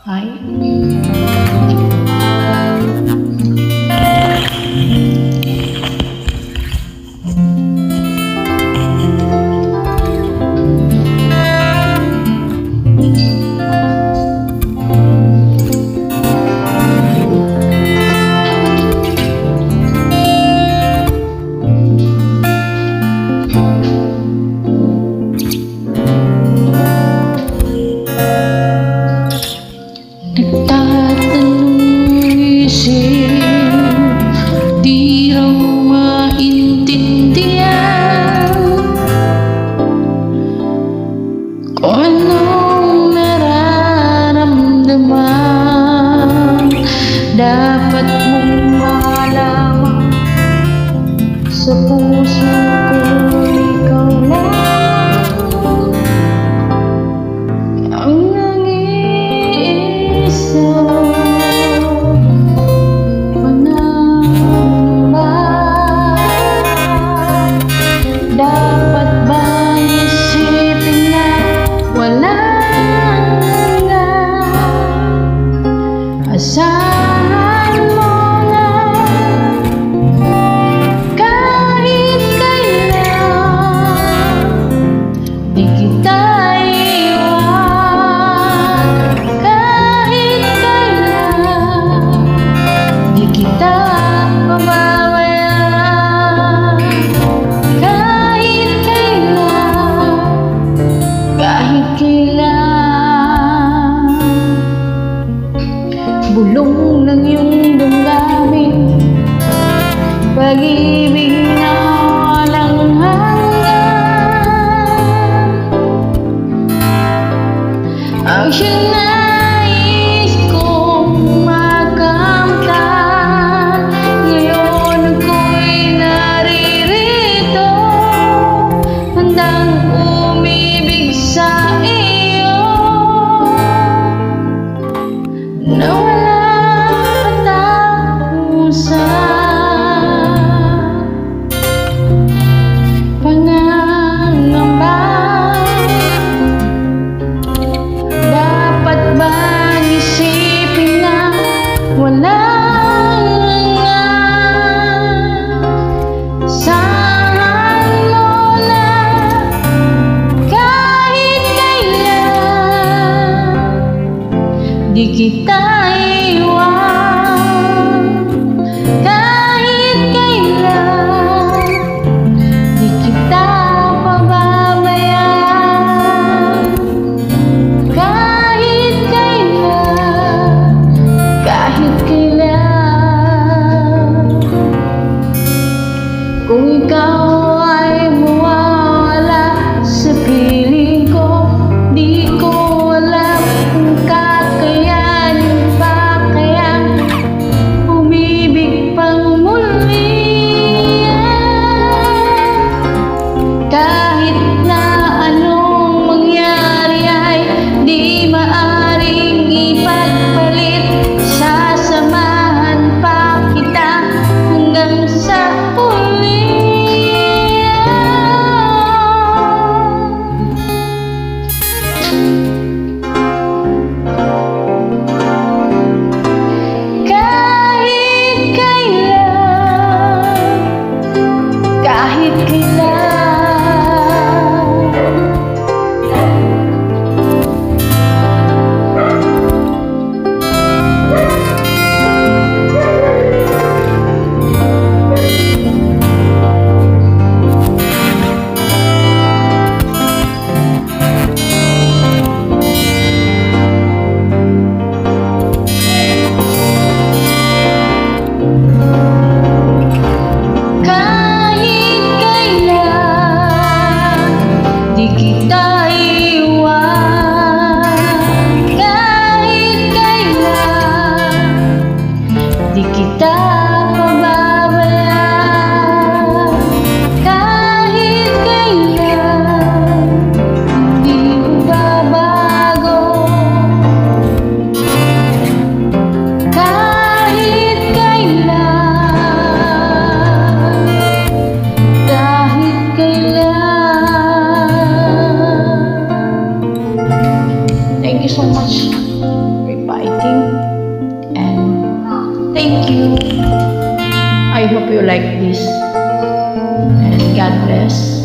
Ay. Nagtatanong isip, di raw maintindihan kung anong nararamdaman. Dapat mong malaman sa puso ko, ikaw lang ang dapat bang isipin na wala nga? Asahan mo na kahit kailan di kita iwan, kahit kailan di kita pababayaan, kahit kailan. Bulong ng iyong damdamin, pag-ibig na walang hanggan, ang siyang nais kong makamtan. Ngayon ako'y naririto, handang umibig sa iyo na walang katapusan. Pangangamba, dapat bang isipin na wala nga? Saan mo na kahit kailan di kita iwan, kahit kailan di kita pababayaan, kahit kailan, kahit kailan. Kung ikaw ay mawawala sa piling ko, di ko alam kung kakayanin pa kaya umibig pang muli. Kahit na anong mangyari ay di maaring ipagpalit, sasamahan pa kita hanggang sa huli. Kahit kailan, kahit kailan. Kahit kailan di kita iwan, kahit kailan di kita pababayaan, kahit kailan hindi babago, kahit kailan, kahit kailan. Thank you so much. Bye. fighting. And thank you. I hope you like this. And God bless.